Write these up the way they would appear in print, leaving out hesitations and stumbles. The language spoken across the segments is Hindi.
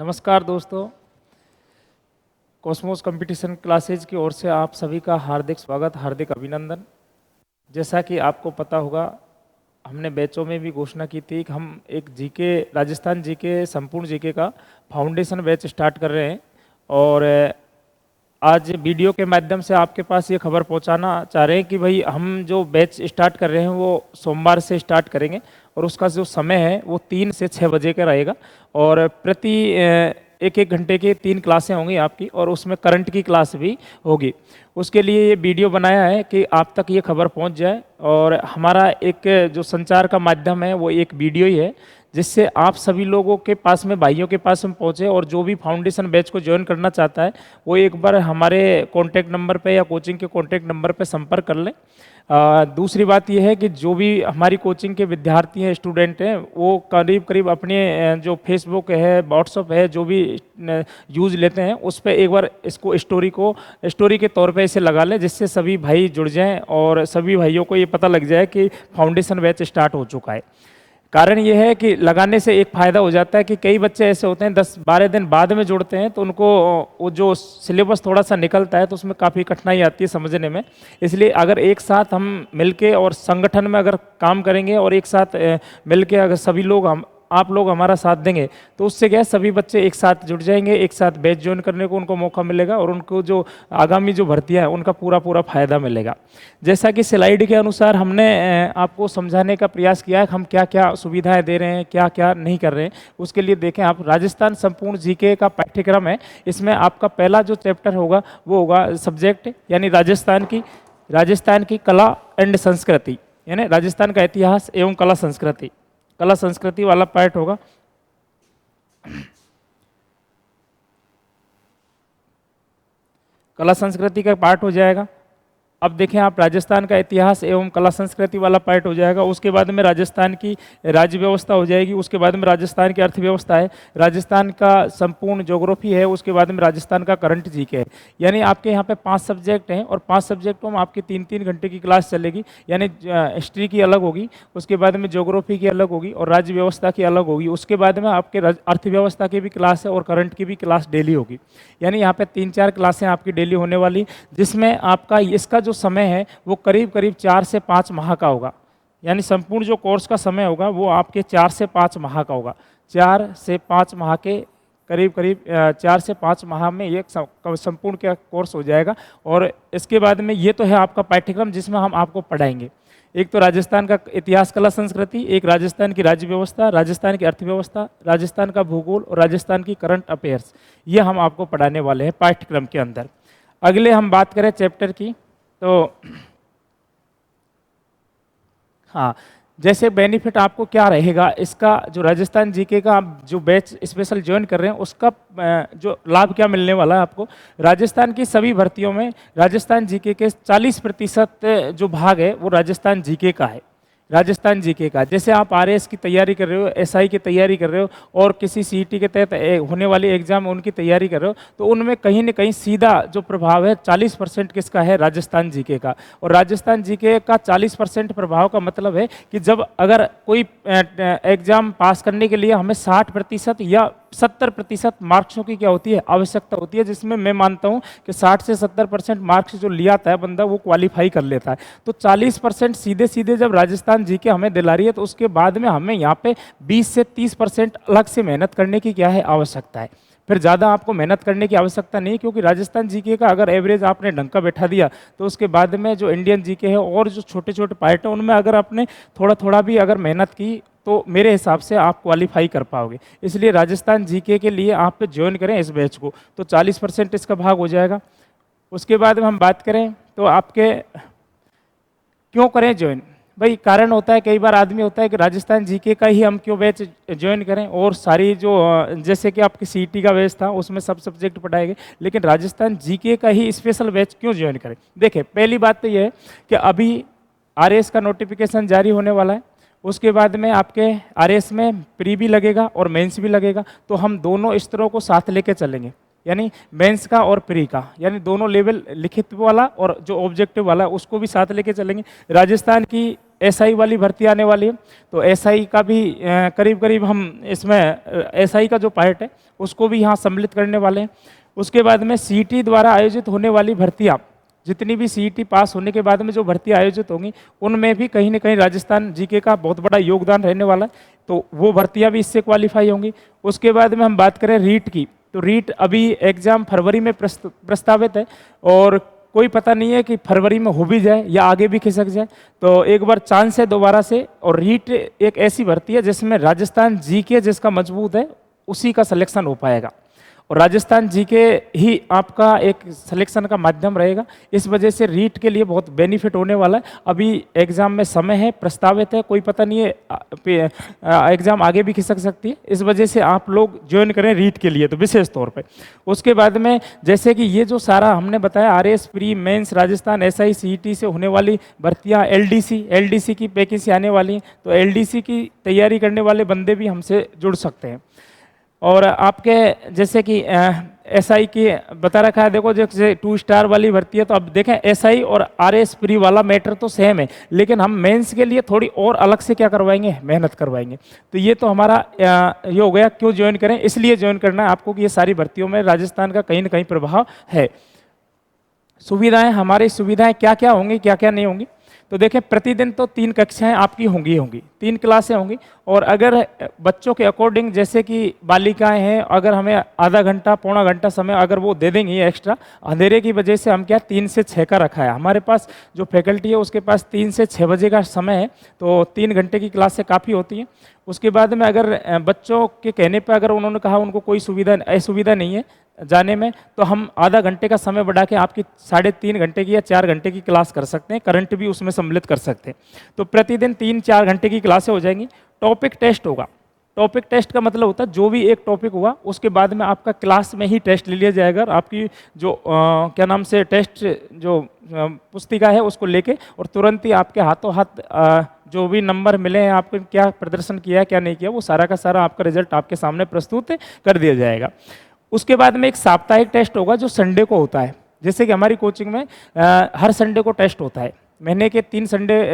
नमस्कार दोस्तों, कॉस्मोस कंपटीशन क्लासेज की ओर से आप सभी का हार्दिक स्वागत, हार्दिक अभिनंदन। जैसा कि आपको पता होगा, हमने बैचों में भी घोषणा की थी कि हम एक जीके राजस्थान जीके संपूर्ण जीके का फाउंडेशन बैच स्टार्ट कर रहे हैं और आज वीडियो के माध्यम से आपके पास ये खबर पहुंचाना चाह रहे हैं कि भाई हम जो बैच स्टार्ट कर रहे हैं वो सोमवार से स्टार्ट करेंगे और उसका जो समय है वो 3 से 6 बजे का रहेगा और प्रति एक एक घंटे की 3 क्लासें होंगी आपकी और उसमें करंट की क्लास भी होगी। उसके लिए ये वीडियो बनाया है कि आप तक ये खबर पहुंच जाए और हमारा एक जो संचार का माध्यम है वो एक वीडियो ही है, जिससे आप सभी लोगों के पास में, भाइयों के पास में पहुँचे और जो भी फाउंडेशन बैच को ज्वाइन करना चाहता है वो एक बार हमारे कॉन्टैक्ट नंबर पे या कोचिंग के कॉन्टैक्ट नंबर पे संपर्क कर लें। दूसरी बात यह है कि जो भी हमारी कोचिंग के विद्यार्थी हैं, स्टूडेंट हैं, वो करीब करीब अपने जो फेसबुक है, व्हाट्सअप है, जो भी यूज़ लेते हैं उस पर एक बार इसको स्टोरी के तौर पे इसे लगा लें, जिससे सभी भाई जुड़ जाएं और सभी भाइयों को ये पता लग जाए कि फाउंडेशन बैच स्टार्ट हो चुका है। कारण ये है कि लगाने से एक फ़ायदा हो जाता है कि कई बच्चे ऐसे होते हैं 10-12 दिन बाद में जुड़ते हैं तो उनको वो जो सिलेबस थोड़ा सा निकलता है तो उसमें काफ़ी कठिनाई आती है समझने में। इसलिए अगर एक साथ हम मिलके और संगठन में अगर काम करेंगे और एक साथ मिलके अगर सभी लोग आप लोग हमारा साथ देंगे तो उससे क्या है, सभी बच्चे एक साथ जुड़ जाएंगे, एक साथ बैच ज्वाइन करने को उनको मौका मिलेगा और उनको जो आगामी जो भर्तियां हैं उनका पूरा पूरा फायदा मिलेगा। जैसा कि स्लाइड के अनुसार हमने आपको समझाने का प्रयास किया है कि हम क्या क्या सुविधाएं दे रहे हैं, क्या क्या नहीं कर रहे हैं। उसके लिए देखें आप, राजस्थान संपूर्ण जीके का पाठ्यक्रम है। इसमें आपका पहला जो चैप्टर होगा वो होगा सब्जेक्ट, यानी राजस्थान की कला एंड संस्कृति, यानी राजस्थान का इतिहास एवं कला संस्कृति वाला पार्ट होगा। कला संस्कृति का पार्ट हो जाएगा। अब देखें आप, राजस्थान का इतिहास एवं कला संस्कृति वाला पार्ट हो जाएगा। उसके बाद में राजस्थान की राज्य व्यवस्था हो जाएगी। उसके बाद में राजस्थान की अर्थव्यवस्था है, राजस्थान का संपूर्ण ज्योग्राफी है, उसके बाद में राजस्थान का करंट जीके है। यानी आपके यहाँ पे 5 सब्जेक्ट हैं और 5 सब्जेक्टों में आपकी 3-3 घंटे की क्लास चलेगी। यानी हिस्ट्री की अलग होगी, उसके बाद में ज्योग्राफी की अलग होगी और राज्य व्यवस्था की अलग होगी। उसके बाद में आपके अर्थव्यवस्था की भी क्लास है और करंट की भी क्लास डेली होगी। यानी यहाँ पे 3-4 क्लासें आपकी डेली होने वाली, जिसमें आपका इसका जो समय है वो करीब करीब 4 से 5 माह का होगा। यानी संपूर्ण जो कोर्स का समय होगा वो आपके 4 से 5 माह का होगा। 4 से 5 माह के करीब करीब 4 से 5 माह में ये संपूर्ण का कोर्स हो जाएगा। और इसके बाद में ये तो है आपका पाठ्यक्रम जिसमें हम आपको पढ़ाएंगे। एक तो राजस्थान का इतिहास कला संस्कृति, एक राजस्थान की राज्य व्यवस्था, राजस्थान की अर्थव्यवस्था, राजस्थान का भूगोल और राजस्थान की करंट अफेयर्स, ये हम आपको पढ़ाने वाले हैं पाठ्यक्रम के अंदर। अगले हम बात करें चैप्टर की, तो हाँ, जैसे बेनिफिट आपको क्या रहेगा इसका, जो राजस्थान जीके का आप जो बैच स्पेशल ज्वाइन कर रहे हैं उसका जो लाभ क्या मिलने वाला है आपको। राजस्थान की सभी भर्तियों में राजस्थान जीके के 40% जो भाग है वो राजस्थान जीके का है। राजस्थान जीके का, जैसे आप आरएएस की तैयारी कर रहे हो, एसआई की तैयारी कर रहे हो और किसी सीईटी के तहत होने वाली एग्जाम उनकी तैयारी कर रहे हो, तो उनमें कहीं न कहीं सीधा जो प्रभाव है 40% किसका है, राजस्थान जीके का। और राजस्थान जीके का 40% प्रभाव का मतलब है कि जब अगर कोई एग्जाम पास करने के लिए हमें 60% या 70% मार्क्सों की क्या होती है, आवश्यकता होती है, जिसमें मैं मानता हूं कि 60 से 70% मार्क्स जो लिया आता है बंदा वो क्वालिफाई कर लेता है। तो 40% सीधे सीधे जब राजस्थान जीके हमें दिला रही है तो उसके बाद में हमें यहाँ पे 20 से 30% अलग से मेहनत करने की क्या है, आवश्यकता है। फिर ज़्यादा आपको मेहनत करने की आवश्यकता नहीं, क्योंकि राजस्थान जीके का अगर एवरेज आपने ढंग का बैठा दिया तो उसके बाद में जो इंडियन जीके है और जो छोटे छोटे पार्ट है उनमें अगर आपने थोड़ा थोड़ा भी अगर मेहनत की तो मेरे हिसाब से आप क्वालिफाई कर पाओगे। इसलिए राजस्थान जीके के लिए आप ज्वाइन करें इस बैच को, तो 40% इसका भाग हो जाएगा। उसके बाद में हम बात करें तो आपके क्यों करें ज्वाइन, भाई कारण होता है, कई बार आदमी होता है कि राजस्थान जीके का ही हम क्यों बैच ज्वाइन करें, और सारी जो जैसे कि आपकी सीईटी का बैच था उसमें सब सब्जेक्ट पढ़ाए गए, लेकिन राजस्थान जीके का ही स्पेशल बैच क्यों ज्वाइन करें। देखिए, पहली बात तो यह है कि अभी आरएएस का नोटिफिकेशन जारी होने वाला है। उसके बाद में आपके आरएएस में प्री भी लगेगा और मेंस भी लगेगा, तो हम दोनों स्तरों को साथ लेके चलेंगे, यानी मेंस का और प्री का, यानी दोनों लेवल, लिखित वाला और जो ऑब्जेक्टिव वाला उसको भी साथ लेके चलेंगे। राजस्थान की एसआई वाली भर्ती आने वाली है, तो एसआई का भी करीब करीब हम इसमें एसआई का जो पार्ट है उसको भी यहाँ सम्मिलित करने वाले हैं। उसके बाद में सीईटी द्वारा आयोजित होने वाली भर्तियाँ, जितनी भी सीईटी पास होने के बाद में जो भर्ती आयोजित होंगी उनमें भी कहीं ना कहीं राजस्थान जीके का बहुत बड़ा योगदान रहने वाला है, तो वो भर्तियां भी इससे क्वालिफाई होंगी। उसके बाद में हम बात करें रीट की, तो रीट अभी एग्जाम फरवरी में प्रस्तावित है और कोई पता नहीं है कि फरवरी में हो भी जाए या आगे भी खिसक जाए, तो एक बार चांस है दोबारा से। और रीट एक ऐसी भर्ती है जिसमें राजस्थान जीके जिसका मजबूत है उसी का सिलेक्शन हो पाएगा, और राजस्थान जीके ही आपका एक सिलेक्शन का माध्यम रहेगा। इस वजह से रीट के लिए बहुत बेनिफिट होने वाला है। अभी एग्जाम में समय है, प्रस्तावित है, कोई पता नहीं है एग्जाम आगे भी खिसक सकती है, इस वजह से आप लोग ज्वाइन करें रीट के लिए तो विशेष तौर पे। उसके बाद में जैसे कि ये जो सारा हमने बताया RAS pre mains Rajasthan SI CET से होने वाली भर्तियाँ, एलडीसी की वैकेंसी आने वाली हैं, तो एलडीसी की तैयारी करने वाले बंदे भी हमसे जुड़ सकते हैं। और आपके जैसे कि एसआई की बता रखा है, देखो जैसे 2 स्टार वाली भर्ती है, तो अब देखें एसआई और आरएएस प्री वाला मैटर तो सेम है, लेकिन हम मेंस के लिए थोड़ी और अलग से क्या करवाएंगे, मेहनत करवाएंगे। तो ये तो हमारा ये हो गया क्यों ज्वाइन करें, इसलिए ज्वाइन करना है आपको कि ये सारी भर्तियों में राजस्थान का कहीं ना कहीं प्रभाव है। सुविधाएं, हमारी सुविधाएं क्या क्या होंगी, क्या क्या नहीं होंगी, तो देखें प्रतिदिन तो 3 कक्षाएं आपकी होंगी 3 क्लासें होंगी, और अगर बच्चों के अकॉर्डिंग जैसे कि बालिकाएं हैं, अगर हमें आधा घंटा पौना घंटा समय अगर वो दे देंगी एक्स्ट्रा, अंधेरे की वजह से हम क्या 3 से 6 का रखा है, हमारे पास जो फैकल्टी है उसके पास 3 से 6 बजे का समय है, तो 3 घंटे की क्लासें काफ़ी होती हैं। उसके बाद में अगर बच्चों के कहने पर अगर उन्होंने कहा उनको कोई सुविधा असुविधा नहीं है जाने में, तो हम आधा घंटे का समय बढ़ा के आपकी 3.5 घंटे की या 4 घंटे की क्लास कर सकते हैं, करंट भी उसमें सम्मिलित कर सकते हैं। तो प्रतिदिन 3-4 घंटे की क्लासें हो जाएंगी। टॉपिक टेस्ट होगा, टॉपिक टेस्ट का मतलब होता है जो भी एक टॉपिक हुआ उसके बाद में आपका क्लास में ही टेस्ट ले लिया जाएगा, और आपकी जो क्या नाम से टेस्ट जो पुस्तिका है उसको लेके और तुरंत ही आपके हाथों हाथ जो भी नंबर मिले हैं, आपको क्या प्रदर्शन किया है क्या नहीं किया, वो सारा का सारा आपका रिजल्ट आपके सामने प्रस्तुत कर दिया जाएगा। उसके बाद में एक साप्ताहिक टेस्ट होगा जो संडे को होता है, जैसे कि हमारी कोचिंग में हर संडे को टेस्ट होता है, महीने के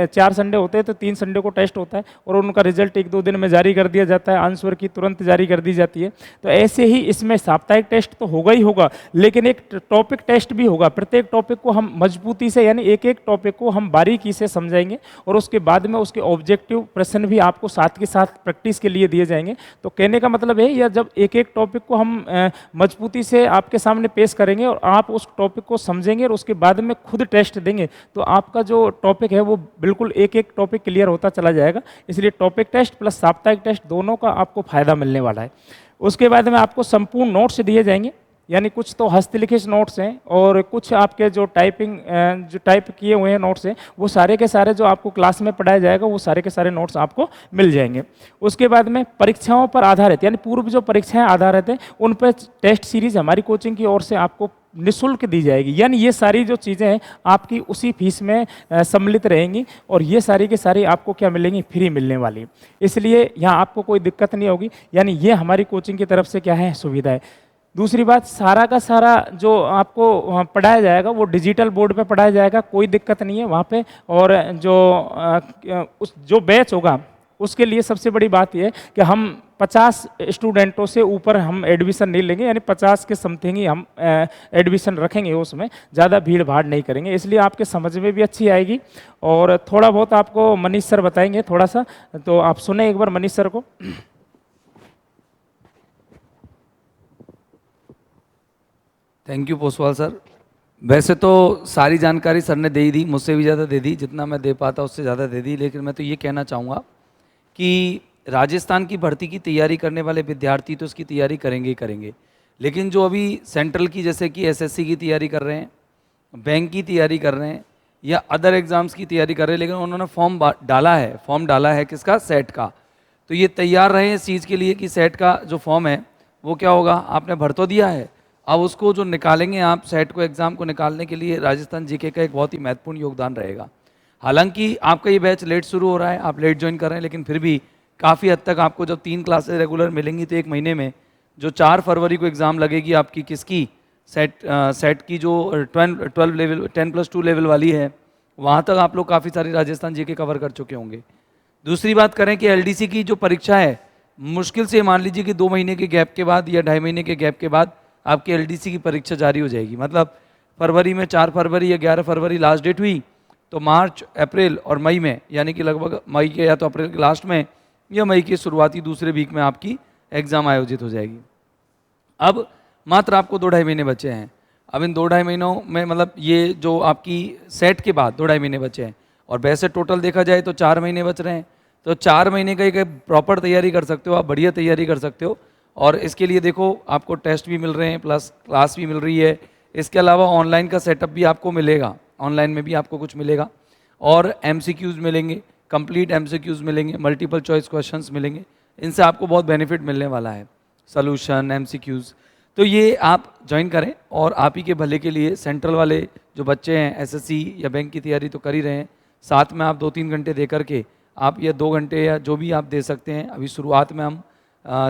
4 संडे होते हैं, तो 3 संडे को टेस्ट होता है और उनका रिजल्ट 1-2 दिन में जारी कर दिया जाता है, आंसर की तुरंत जारी कर दी जाती है। तो ऐसे ही इसमें साप्ताहिक टेस्ट तो होगा ही होगा, लेकिन एक टॉपिक टेस्ट भी होगा। प्रत्येक टॉपिक को हम मजबूती से यानी एक एक टॉपिक को हम बारीकी से समझाएंगे और उसके बाद में उसके ऑब्जेक्टिव प्रश्न भी आपको साथ के साथ प्रैक्टिस के लिए दिए जाएंगे। तो कहने का मतलब है या जब एक एक टॉपिक को हम मजबूती से आपके सामने पेश करेंगे और आप उस टॉपिक को समझेंगे और उसके बाद में खुद टेस्ट देंगे, तो आपका जो टॉपिक है वो बिल्कुल एक एक टॉपिक क्लियर होता चला जाएगा। इसलिए टॉपिक टेस्ट प्लस साप्ताहिक टेस्ट दोनों का आपको फायदा मिलने वाला है। उसके बाद में आपको संपूर्ण नोट्स दिए जाएंगे, यानी कुछ तो हस्तलिखित नोट्स हैं और कुछ आपके जो टाइप किए हुए हैं नोट्स हैं, वो सारे के सारे जो आपको क्लास में पढ़ाया जाएगा वो सारे के सारे नोट्स आपको मिल जाएंगे। उसके बाद में परीक्षाओं पर आधारित यानी पूर्व जो परीक्षाएं आधारित हैं उन पर टेस्ट सीरीज हमारी कोचिंग की ओर से आपको निःशुल्क दी जाएगी, यानी ये सारी जो चीज़ें हैं आपकी उसी फीस में सम्मिलित रहेंगी और ये सारी के सारी आपको क्या मिलेंगी, फ्री मिलने वाली। इसलिए यहाँ आपको कोई दिक्कत नहीं होगी, यानी ये हमारी कोचिंग की तरफ से क्या है, सुविधा है। दूसरी बात, सारा का सारा जो आपको पढ़ाया जाएगा वो डिजिटल बोर्ड पे पढ़ाया जाएगा, कोई दिक्कत नहीं है वहाँ पे। और जो बैच होगा उसके लिए सबसे बड़ी बात यह है कि हम 50 स्टूडेंटों से ऊपर हम एडमिशन नहीं लेंगे, यानी 50 के समथिंग ही हम एडमिशन रखेंगे, उसमें ज़्यादा भीड़ भाड़ नहीं करेंगे, इसलिए आपके समझ में भी अच्छी आएगी। और थोड़ा बहुत आपको मनीष सर बताएंगे थोड़ा सा, तो आप सुने एक बार मनीष सर को। Thank you Poswal sir. वैसे तो सारी जानकारी सर ने दे ही दी, मुझसे भी ज़्यादा दे दी, जितना मैं दे पाता उससे ज़्यादा दे दी। लेकिन मैं तो ये कहना चाहूँगा कि राजस्थान की भर्ती की तैयारी करने वाले विद्यार्थी तो इसकी तैयारी करेंगे ही करेंगे, लेकिन जो अभी सेंट्रल की जैसे कि एसएससी की तैयारी कर रहे हैं, बैंक की तैयारी कर रहे हैं या अदर एग्ज़ाम्स की तैयारी कर रहे हैं, लेकिन उन्होंने फॉर्म डाला है किसका, सेट का, तो ये तैयार रहे इस चीज़ के लिए कि सेट का जो फॉर्म है वो क्या होगा, आपने भर तो दिया है, अब उसको जो निकालेंगे आप सेट को, एग्ज़ाम को निकालने के लिए राजस्थान जीके का एक बहुत ही महत्वपूर्ण योगदान रहेगा। हालांकि आपका ये बैच लेट शुरू हो रहा है, आप लेट ज्वाइन कर रहे हैं, लेकिन फिर भी काफ़ी हद तक आपको जब 3 क्लासेस रेगुलर मिलेंगी तो एक महीने में जो 4 फरवरी को एग्ज़ाम लगेगी आपकी किसकी, सेट की जो 10+2 लेवल वाली है, वहाँ तक आप लोग काफ़ी सारी राजस्थान जीके कवर कर चुके होंगे। दूसरी बात करें कि एलडीसी की जो परीक्षा है, मुश्किल से मान लीजिए कि 2 महीने के गैप के बाद या 2.5 महीने के गैप के बाद आपकी एलडीसी की परीक्षा जारी हो जाएगी। मतलब फरवरी में 4 फरवरी या 11 फरवरी लास्ट डेट हुई, तो मार्च, अप्रैल और मई में, यानी कि लगभग मई के या तो अप्रैल के लास्ट में या मई के शुरुआती दूसरे वीक में आपकी एग्ज़ाम आयोजित हो जाएगी। अब मात्र आपको 2-2.5 महीने बचे हैं। अब इन 2-2.5 महीनों में मतलब ये जो आपकी सेट के बाद 2-2.5 महीने बचे हैं, और वैसे टोटल देखा जाए तो 4 महीने बच रहे हैं। तो 4 महीने का एक प्रॉपर तैयारी कर सकते हो आप, बढ़िया तैयारी कर सकते हो। और इसके लिए देखो आपको टेस्ट भी मिल रहे हैं, प्लस क्लास भी मिल रही है। इसके अलावा ऑनलाइन का सेटअप भी आपको मिलेगा, ऑनलाइन में भी आपको कुछ मिलेगा, और एमसीक्यूज़ मिलेंगे, कंप्लीट एमसीक्यूज़ मिलेंगे, मल्टीपल चॉइस क्वेश्चंस मिलेंगे। इनसे आपको बहुत बेनिफिट मिलने वाला है, सॉल्यूशन, एमसीक्यूज़। तो ये आप ज्वाइन करें, और आप ही के भले के लिए सेंट्रल वाले जो बच्चे हैं एसएससी या बैंक की तैयारी तो कर ही रहे हैं, साथ में आप 2-3 घंटे दे करके आप या 2 घंटे या जो भी आप दे सकते हैं। अभी शुरुआत में हम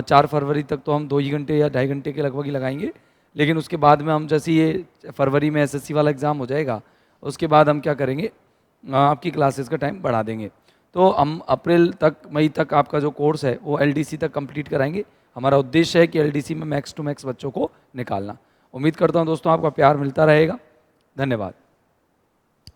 4 फरवरी तक तो हम 2 ही घंटे या 2.5 घंटे के लगभग ही लगाएंगे, लेकिन उसके बाद में हम जैसे ये फरवरी में एसएससी वाला एग्ज़ाम हो जाएगा, उसके बाद हम क्या करेंगे, आपकी क्लासेस का टाइम बढ़ा देंगे। तो हम अप्रैल तक, मई तक आपका जो कोर्स है वो एलडीसी तक कंप्लीट कराएंगे। हमारा उद्देश्य है कि एलडीसी में मैक्स टू मैक्स बच्चों को निकालना। उम्मीद करता हूँ दोस्तों आपका प्यार मिलता रहेगा। धन्यवाद।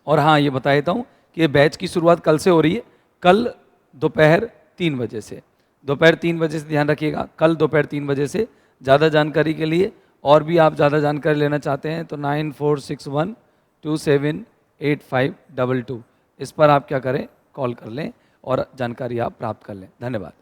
और हाँ, ये बता देता हूँ कि बैच की शुरुआत कल से हो रही है, कल दोपहर 3 बजे से। दोपहर 3 बजे से ध्यान रखिएगा, कल दोपहर 3 बजे से। ज़्यादा जानकारी के लिए और भी आप ज़्यादा जानकारी लेना चाहते हैं तो 9461278522 इस पर आप क्या करें, कॉल कर लें और जानकारी आप प्राप्त कर लें। धन्यवाद।